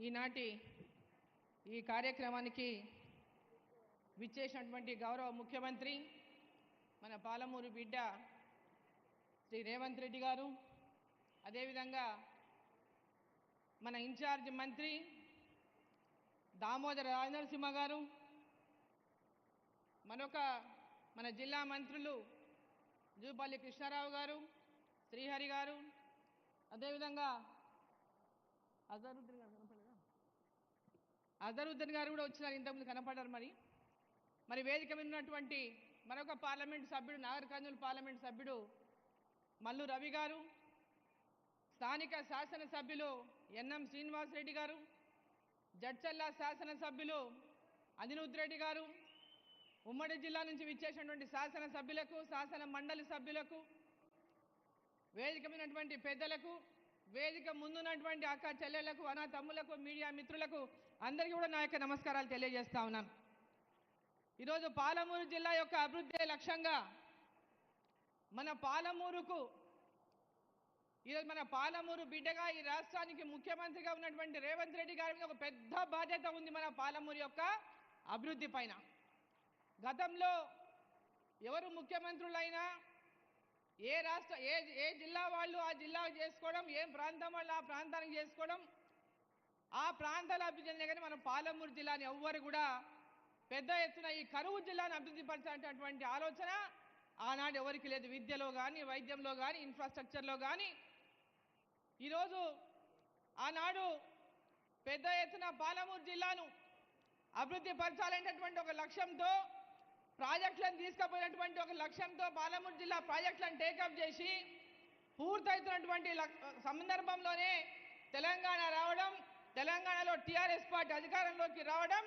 ఈనాటి ఈ కార్యక్రమానికి విచ్చేసినటువంటి గౌరవ ముఖ్యమంత్రి మన పాలమూరు బిడ్డ శ్రీ రేవంత్ రెడ్డి గారు, అదేవిధంగా మన ఇన్ఛార్జ్ మంత్రి దామోదర రాజనరసింహ గారు, మన జిల్లా మంత్రులు జూపల్లి కృష్ణారావు గారు, శ్రీహరి గారు, అదేవిధంగా అజరుద్దీన్ గారు కూడా వచ్చినారు, ఇంతకుముందు కనపడ్డారు. మరి వేదిక మీద ఉన్నటువంటి మరొక పార్లమెంటు సభ్యుడు, నాగర్ కర్నూలు పార్లమెంటు సభ్యుడు మల్లు రవి గారు, స్థానిక శాసనసభ్యులు ఎన్ఎం శ్రీనివాసరెడ్డి గారు, జడ్చల్ల శాసనసభ్యులు అనిరుద్ రెడ్డి గారు, ఉమ్మడి జిల్లా నుంచి విచ్చేసినటువంటి శాసనసభ్యులకు, శాసన మండలి సభ్యులకు, వేదిక మీదటువంటి పెద్దలకు, వేదిక ముందున్నటువంటి అక్క చెల్లెళ్లకు, అన్న తమ్ములకు, మీడియా మిత్రులకు అందరికీ కూడా నా యొక్క నమస్కారాలు తెలియజేస్తా ఉన్నాను. ఈరోజు పాలమూరు జిల్లా యొక్క అభివృద్ధి లక్ష్యంగా మన పాలమూరు బిడ్డగా ఈ రాష్ట్రానికి ముఖ్యమంత్రిగా ఉన్నటువంటి రేవంత్ రెడ్డి గారి మీద ఒక పెద్ద బాధ్యత ఉంది మన పాలమూరు యొక్క అభివృద్ధి పైన. గతంలో ఎవరు ముఖ్యమంత్రులైనా ఏ జిల్లా వాళ్ళు ఆ జిల్లాకు చేసుకోవడం, ఏ ప్రాంతం వాళ్ళు ఆ ప్రాంతానికి చేసుకోవడం, ఆ ప్రాంతాల అభివృద్ధి కానీ మన పాలమూరు జిల్లాని ఎవ్వరు కూడా పెద్ద ఎత్తున ఈ కరువు జిల్లాను అభివృద్ధి పరచాలనేటువంటి ఆలోచన ఆనాడు ఎవరికి లేదు. విద్యలో కానీ, వైద్యంలో కానీ, ఇన్ఫ్రాస్ట్రక్చర్లో కానీ. ఈరోజు ఆనాడు పెద్ద ఎత్తున పాలమూరు జిల్లాను అభివృద్ధి పరచాలనేటటువంటి ఒక లక్ష్యంతో, ప్రాజెక్టులను తీసుకుపోయినటువంటి ఒక లక్ష్యంతో పాలమూరు జిల్లా ప్రాజెక్టులను టేకప్ చేసి పూర్తవుతున్నటువంటి సందర్భంలోనే తెలంగాణ రావడం, తెలంగాణలో టీఆర్ఎస్ పార్టీ అధికారంలోకి రావడం,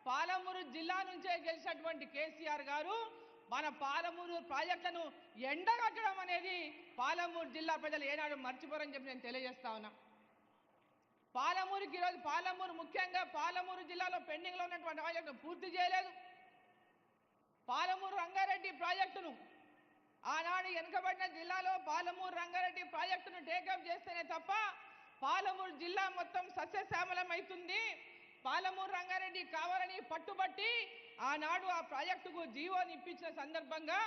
పాలమూరు జిల్లా నుంచే గెలిచినటువంటి కేసీఆర్ గారు మన పాలమూరు ప్రాజెక్టులను ఎండగట్టడం అనేది పాలమూరు జిల్లా ప్రజలు ఏనాడు మర్చిపోరని చెప్పి నేను తెలియజేస్తా ఉన్నా. పాలమూరుకి ఈరోజు ముఖ్యంగా పాలమూరు జిల్లాలో పెండింగ్లో ఉన్నటువంటి ప్రాజెక్టును పూర్తి చేయలేదు. పాలమూరు రంగారెడ్డి ప్రాజెక్టును ఆనాడు వెనుకబడిన జిల్లాలో పాలమూరు రంగారెడ్డి ప్రాజెక్టును టేకప్ చేస్తేనే తప్ప పాలమూరు జిల్లా మొత్తం సస్యశ్యామలం అవుతుంది. పాలమూరు రంగారెడ్డి కావాలని పట్టుబట్టి ఆనాడు ఆ ప్రాజెక్టుకు జీవోని ఇప్పించిన సందర్భంగా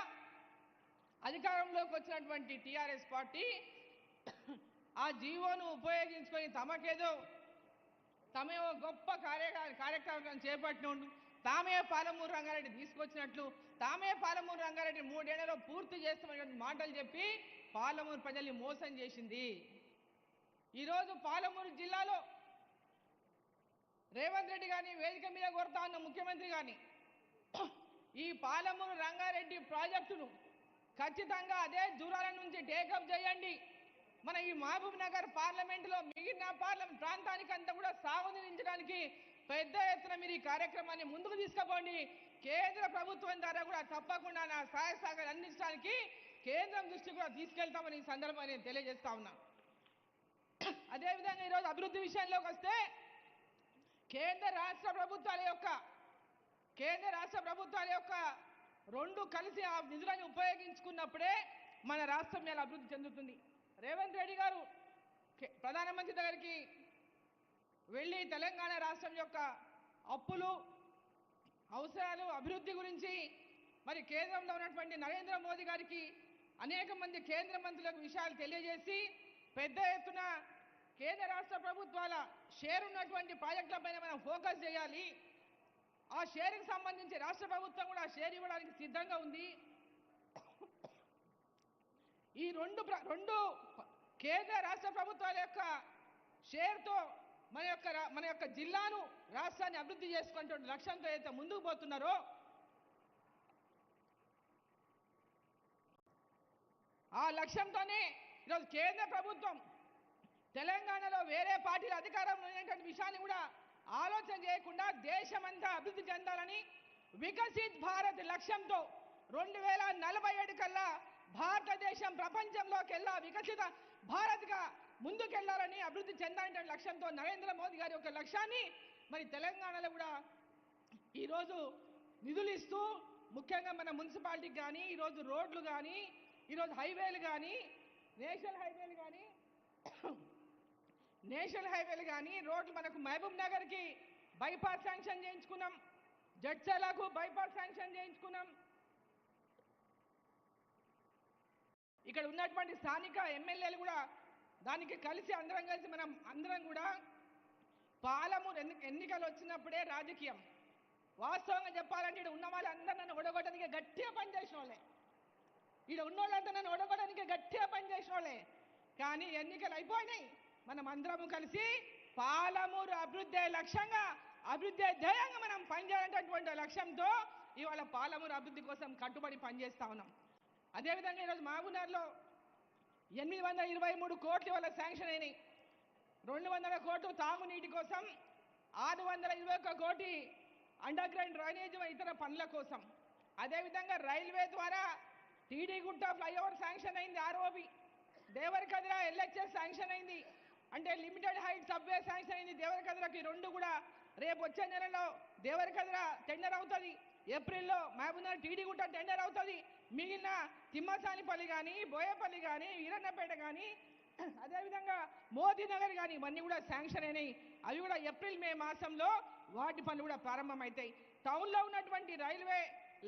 అధికారంలోకి వచ్చినటువంటి టీఆర్ఎస్ పార్టీ ఆ జీవోను ఉపయోగించుకొని తమే గొప్ప కార్యక్రమం చేపట్టిన తామే పాలమూరు రంగారెడ్డి తీసుకొచ్చినట్లు, తామే పాలమూరు రంగారెడ్డి 3 ఏళ్లలో పూర్తి చేస్తామనే మాటలు చెప్పి పాలమూరు ప్రజల్ని మోసం చేసింది. ఈరోజు పాలమూరు జిల్లాలో రేవంత్ రెడ్డి గారిని వేదిక మీద కోరుతా ఉన్న ముఖ్యమంత్రి గారిని, ఈ పాలమూరు రంగారెడ్డి ప్రాజెక్టును ఖచ్చితంగా అదే దూరాల నుంచి టేకప్ చేయండి. మన ఈ మహబూబ్ నగర్ పార్లమెంటులో మిగిలిన ప్రాంతానికి అంతా కూడా సాగునీరించడానికి పెద్ద ఎత్తున మీరు ఈ కార్యక్రమాన్ని ముందుకు తీసుకుపోండి. కేంద్ర ప్రభుత్వం ద్వారా కూడా తప్పకుండా నా సహాయ సహకారాలు అందించడానికి కేంద్రం దృష్టి కూడా తీసుకెళ్తామని ఈ సందర్భంగా నేను తెలియజేస్తా ఉన్నా. అదేవిధంగా ఈరోజు అభివృద్ధి విషయంలోకి వస్తే కేంద్ర రాష్ట్ర ప్రభుత్వాల యొక్క రెండు కలిసి ఆ నిధులను ఉపయోగించుకున్నప్పుడే మన రాష్ట్రం మీద అభివృద్ధి చెందుతుంది. రేవంత్ రెడ్డి గారు ప్రధానమంత్రి దగ్గరికి వెళ్ళి తెలంగాణ రాష్ట్రం యొక్క అప్పులు, అవసరాలు, అభివృద్ధి గురించి మరి కేంద్రంలో ఉన్నటువంటి నరేంద్ర మోదీ గారికి అనేక మంది కేంద్ర మంత్రులకు విషయాలు తెలియజేసి పెద్ద ఎత్తున కేంద్ర రాష్ట్ర ప్రభుత్వాల షేర్ ఉన్నటువంటి ప్రాజెక్టులపైన మనం ఫోకస్ చేయాలి. ఆ షేర్కి సంబంధించి రాష్ట్ర ప్రభుత్వం కూడా షేర్ ఇవ్వడానికి సిద్ధంగా ఉంది. ఈ రెండు కేంద్ర రాష్ట్ర ప్రభుత్వాల యొక్క షేర్తో మన యొక్క జిల్లాను, రాష్ట్రాన్ని అభివృద్ధి చేసుకునే లక్ష్యంతో అయితే ముందుకు పోతున్నారో ఆ లక్ష్యంతోనే ఈరోజు కేంద్ర ప్రభుత్వం తెలంగాణలో వేరే పార్టీల అధికారంలో ఉన్నటువంటి విషయాన్ని కూడా ఆలోచన చేయకుండా దేశమంతా అభివృద్ధి చెందాలని వికసిత్ భారత్ లక్ష్యంతో 2047 కల్లా భారతదేశం ప్రపంచంలోకెల్లా వికసిత భారత్గా ముందుకెళ్లాలని, అభివృద్ధి చెందాలనే లక్ష్యంతో నరేంద్ర మోదీ గారి యొక్క లక్ష్యాన్ని మరి తెలంగాణలో కూడా ఈరోజు నిధులు ఇస్తూ, ముఖ్యంగా మన మున్సిపాలిటీకి కానీ, ఈరోజు రోడ్లు కానీ, ఈరోజు హైవేలు కానీ, నేషనల్ హైవేలు కానీ నేషనల్ హైవేలు కానీ రోడ్లు మనకు మహబూబ్ నగర్కి బైపాస్ శాంక్షన్ చేయించుకున్నాం, జడ్చర్లకు బైపాస్ శాంక్షన్ చేయించుకున్నాం. ఇక్కడ ఉన్నటువంటి స్థానిక ఎమ్మెల్యేలు కూడా దానికి కలిసి అందరం కూడా పాలమూరు ఎన్నికలు వచ్చినప్పుడే రాజకీయం. వాస్తవంగా చెప్పాలంటే ఇక్కడ ఉన్న వాళ్ళందరూ నన్ను ఓడగొట్టడానికి గట్టిగా పనిచేసిన వాళ్ళే, ఇక్కడ ఉన్న వాళ్ళంతా నన్ను ఓడగొట్టడానికి గట్టిగా పనిచేసిన వాళ్ళే. కానీ ఎన్నికలు అయిపోయినాయి, మనం అందరము కలిసి పాలమూరు అభివృద్ధి లక్ష్యంగా, అభివృద్ధి ధ్యేయంగా మనం పనిచేయాలనేటటువంటి లక్ష్యంతో ఇవాళ పాలమూరు అభివృద్ధి కోసం కట్టుబడి పనిచేస్తా ఉన్నాం. అదేవిధంగా ఈరోజు మహబూబ్నగర్లో 823 కోట్లు ఇవాళ శాంక్షన్ అయినాయి. 200 కోట్లు తాగునీటి కోసం, 621 కోటి అండర్ గ్రౌండ్ డ్రైనేజ్ ఇతర పనుల కోసం. అదేవిధంగా రైల్వే ద్వారా టీడీగుట్ట ఫ్లైఓవర్ శాంక్షన్ అయింది, ఆర్ఓబి. దేవరకద్ర ఎల్హెచ్ఎస్ శాంక్షన్ అయింది, అంటే లిమిటెడ్ హైట్ సబ్వే శాంక్షన్ అయింది దేవరకద్రకి. రెండు కూడా రేపు వచ్చే నెలలో దేవరకద్ర టెండర్ అవుతుంది, ఏప్రిల్లో మహబూబ్నగర్ టీడీగుట్ట టెండర్ అవుతుంది. మిగిలిన తిమ్మసానిపల్లి కానీ, బోయపల్లి కానీ, ఈరన్నపేట కానీ, అదేవిధంగా మోదీనగర్ కానీ ఇవన్నీ కూడా శాంక్షన్ అయినాయి. అవి కూడా ఏప్రిల్ మే మాసంలో వాటి పనులు కూడా ప్రారంభమవుతాయి. టౌన్లో ఉన్నటువంటి రైల్వే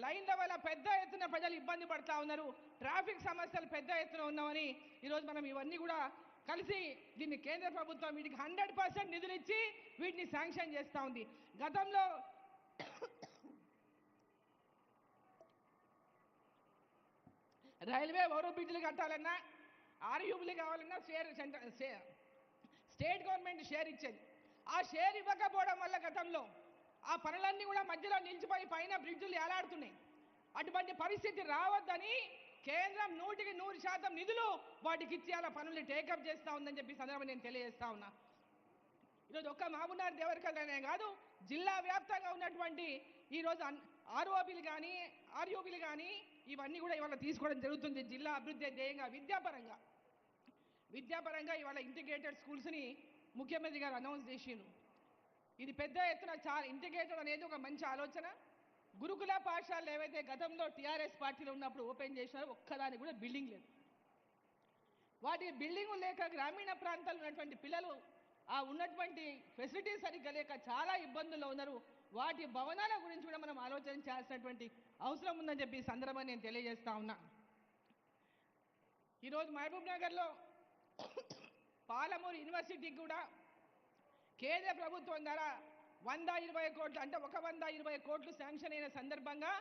లైన్ల వల్ల పెద్ద ఎత్తున ప్రజలు ఇబ్బంది పడతా ఉన్నారు, ట్రాఫిక్ సమస్యలు పెద్ద ఎత్తున ఉన్నామని ఈరోజు మనం ఇవన్నీ కూడా కలిసి దీన్ని కేంద్ర ప్రభుత్వం వీటికి 100% నిధులు ఇచ్చి వీటిని శాంక్షన్ చేస్తూ ఉంది. గతంలో రైల్వే ఓవర్ బ్రిడ్జ్లు కట్టాలన్నా, ఆర్యూబీలు కావాలన్నా స్టేట్ గవర్నమెంట్ షేర్ ఇచ్చేది. ఆ షేర్ ఇవ్వకపోవడం వల్ల గతంలో ఆ పనులన్నీ కూడా మధ్యలో నిలిచిపోయి పైన బ్రిడ్జులు ఏలాడుతున్నాయి. అటువంటి పరిస్థితి రావద్దని కేంద్రం 100% నిధులు వాటికి ఇచ్చి అలా పనులు టేకప్ చేస్తూ ఉందని చెప్పి సందర్భంగా నేను తెలియజేస్తా ఉన్నా. ఈరోజు ఒక్క మహబూబ్నగర్ దేవరకద్రనే కాదు, జిల్లా వ్యాప్తంగా ఉన్నటువంటి ఈరోజు ఆర్ఓబీలు కానీ, ఆర్యూబీలు కానీ ఇవన్నీ కూడా ఇవాళ తీసుకోవడం జరుగుతుంది. జిల్లా అభివృద్ధి ధ్యేయంగా విద్యాపరంగా ఇవాళ ఇంటిగ్రేటెడ్ స్కూల్స్ని ముఖ్యమంత్రి గారు అనౌన్స్ చేసిండ్రు. ఇది పెద్ద ఎత్తున చాలా ఇంటిగ్రేటెడ్ అనేది ఒక మంచి ఆలోచన. గురుకుల పాఠశాలలు ఏవైతే గతంలో టీఆర్ఎస్ పార్టీలో ఉన్నప్పుడు ఓపెన్ చేసినారో ఒక్కదానికి కూడా బిల్డింగ్ లేదు. వాటి బిల్డింగ్ లేక గ్రామీణ ప్రాంతాల్లో ఉన్నటువంటి పిల్లలు ఆ ఉన్నటువంటి ఫెసిలిటీస్ సరిగ్గా లేక చాలా ఇబ్బందుల్లో ఉన్నారు. వాటి భవనాల గురించి కూడా మనం ఆలోచన చేయాల్సినటువంటి అవసరం ఉందని చెప్పి ఈ సందర్భంగా నేను తెలియజేస్తా ఉన్నా. ఈరోజు మహబూబ్ నగర్లో పాలమూరు యూనివర్సిటీకి కూడా కేంద్ర ప్రభుత్వం ద్వారా 120 కోట్లు, అంటే 120 కోట్లు శాంక్షన్ అయిన సందర్భంగా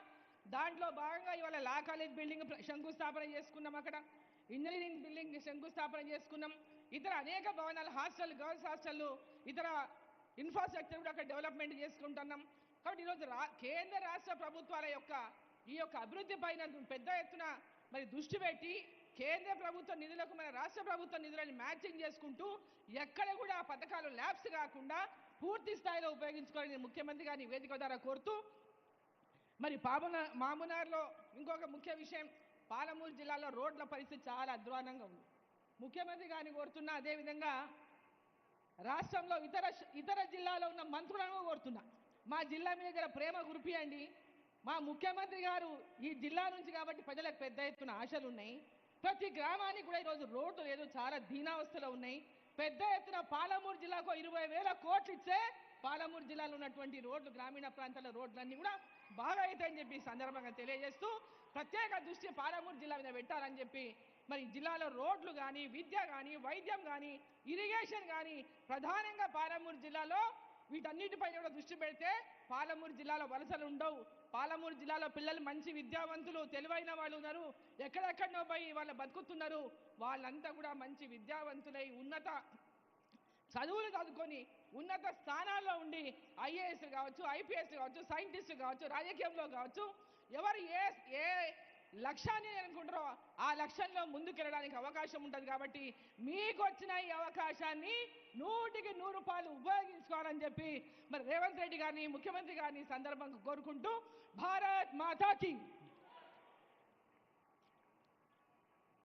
దాంట్లో భాగంగా ఇవాళ లా కాలేజ్ బిల్డింగ్ శంకుస్థాపన చేసుకున్నాం, అక్కడ ఇంజనీరింగ్ బిల్డింగ్ శంకుస్థాపన చేసుకున్నాం, ఇతర అనేక భవనాలు, హాస్టల్, గర్ల్స్ హాస్టళ్ళు, ఇతర ఇన్ఫ్రాస్ట్రక్చర్ కూడా అక్కడ డెవలప్మెంట్ చేసుకుంటున్నాం. కాబట్టి ఈరోజు కేంద్ర రాష్ట్ర ప్రభుత్వాల యొక్క ఈ యొక్క అభివృద్ధి పైన పెద్ద ఎత్తున మరి దృష్టి పెట్టి కేంద్ర ప్రభుత్వ నిధులకు మన రాష్ట్ర ప్రభుత్వ నిధులను మ్యాచింగ్ చేసుకుంటూ ఎక్కడ కూడా ఆ పథకాలు ల్యాప్స్ కాకుండా పూర్తి స్థాయిలో ఉపయోగించుకోవాలని ముఖ్యమంత్రి గారిని వేదిక ద్వారా కోరుతూ, మరి మహబూబ్నగర్లో ఇంకొక ముఖ్య విషయం, పాలమూరు జిల్లాలో రోడ్ల పరిస్థితి చాలా అధ్వానంగా ఉంది. ముఖ్యమంత్రి గారిని కోరుతున్నా, అదేవిధంగా రాష్ట్రంలో ఇతర జిల్లాలో ఉన్న మంత్రులను కోరుతున్నా, మా జిల్లా మీద ప్రేమ కురిపియండి. మా ముఖ్యమంత్రి గారు ఈ జిల్లా నుంచి కాబట్టి ప్రజలకు పెద్ద ఎత్తున ఆశలు ఉన్నాయి. ప్రతి గ్రామానికి కూడా ఈరోజు రోడ్లు లేదు, చాలా దీనావస్థలో ఉన్నాయి. పెద్ద ఎత్తున పాలమూరు జిల్లాకు 20,000 కోట్లు ఇచ్చే పాలమూరు జిల్లాలో ఉన్నటువంటి రోడ్లు, గ్రామీణ ప్రాంతాల రోడ్లన్నీ కూడా బాగా అవుతాయని చెప్పి సందర్భంగా తెలియజేస్తూ ప్రత్యేక దృష్టి పాలమూరు జిల్లా మీద పెట్టాలని చెప్పి, మరి జిల్లాలో రోడ్లు కానీ, విద్య కానీ, వైద్యం కానీ, ఇరిగేషన్ కానీ ప్రధానంగా పాలమూరు జిల్లాలో వీటన్నిటిపైన కూడా దృష్టి పెడితే పాలమూరు జిల్లాలో వలసలు ఉండవు. పాలమూరు జిల్లాలో పిల్లలు మంచి విద్యావంతులు, తెలివైన వాళ్ళు ఉన్నారు, ఎక్కడెక్కడనో పోయి వాళ్ళు బతుకుతున్నారు. వాళ్ళంతా కూడా మంచి విద్యావంతులై ఉన్నత చదువులు చదువుకొని ఉన్నత స్థానాల్లో ఉండి ఐఏఎస్ కావచ్చు, ఐపీఎస్ కావచ్చు, సైంటిస్టు కావచ్చు, రాజకీయంలో కావచ్చు, ఎవరు ఏ లక్ష్యాన్ని అనుకుంటారో ఆ లక్ష్యంలో ముందుకెళ్ళడానికి అవకాశం ఉంటుంది. కాబట్టి మీకు వచ్చిన ఈ అవకాశాన్ని 100% ఉపయోగించుకోవాలని చెప్పి మరి రేవంత్ రెడ్డి గారిని, ముఖ్యమంత్రి గారిని సందర్భంగా కోరుకుంటూ, భారత్ మాతాకి